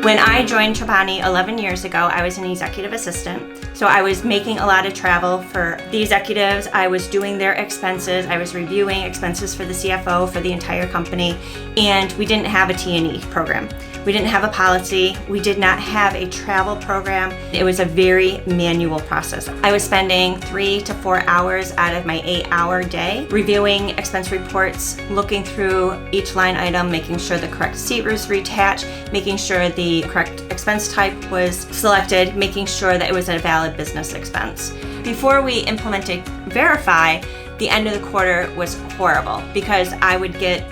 When I joined Chobani 11 years ago, I was an executive assistant. So I was making a lot of travel for the executives. I was doing their expenses. I was reviewing expenses for the CFO for the entire company. And we didn't have a T&E program. We didn't have a policy. We did not have a travel program. It was a very manual process. I was spending 3 to 4 hours out of my 8-hour day reviewing expense reports, looking through each line item, making sure the correct receipt was reattached, making sure the correct expense type was selected, making sure that it was a valid business expense. Before we implemented Verify, the end of the quarter was horrible because I would get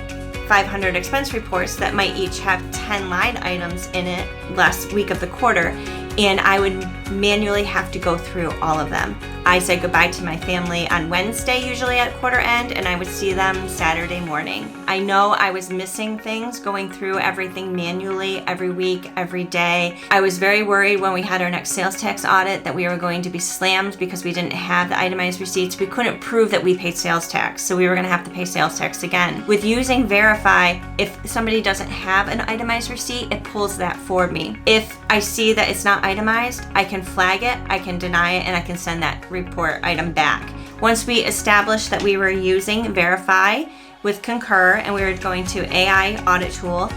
500 expense reports that might each have 10 line items in it last week of the quarter, and I would manually have to go through all of them. I said goodbye to my family on Wednesday, usually at quarter end, and I would see them Saturday morning. I know I was missing things, going through everything manually every week, every day. I was very worried when we had our next sales tax audit that we were going to be slammed because we didn't have the itemized receipts. We couldn't prove that we paid sales tax, so we were gonna have to pay sales tax again. With using Verify, if somebody doesn't have an itemized receipt, it pulls that for me. If I see that it's not itemized, I can flag it, I can deny it, and I can send that report item back. Once we established that we were using Verify with Concur and we were going to AI audit tool,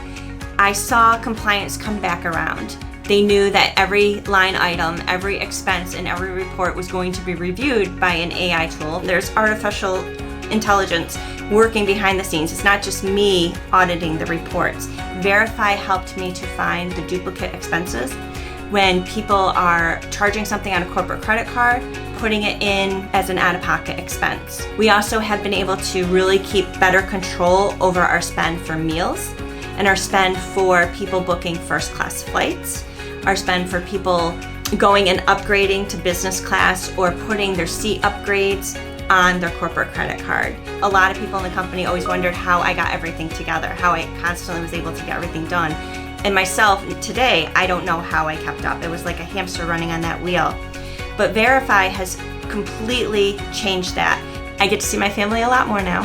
I saw compliance come back around. They knew that every line item, every expense, and every report was going to be reviewed by an AI tool. There's artificial intelligence working behind the scenes. It's not just me auditing the reports. Verify helped me to find the duplicate expenses. When people are charging something on a corporate credit card, putting it in as an out-of-pocket expense. We also have been able to really keep better control over our spend for meals and our spend for people booking first-class flights, our spend for people going and upgrading to business class or putting their seat upgrades on their corporate credit card. A lot of people in the company always wondered how I got everything together, how I constantly was able to get everything done. And myself, today, I don't know how I kept up. It was like a hamster running on that wheel. But Verify has completely changed that. I get to see my family a lot more now.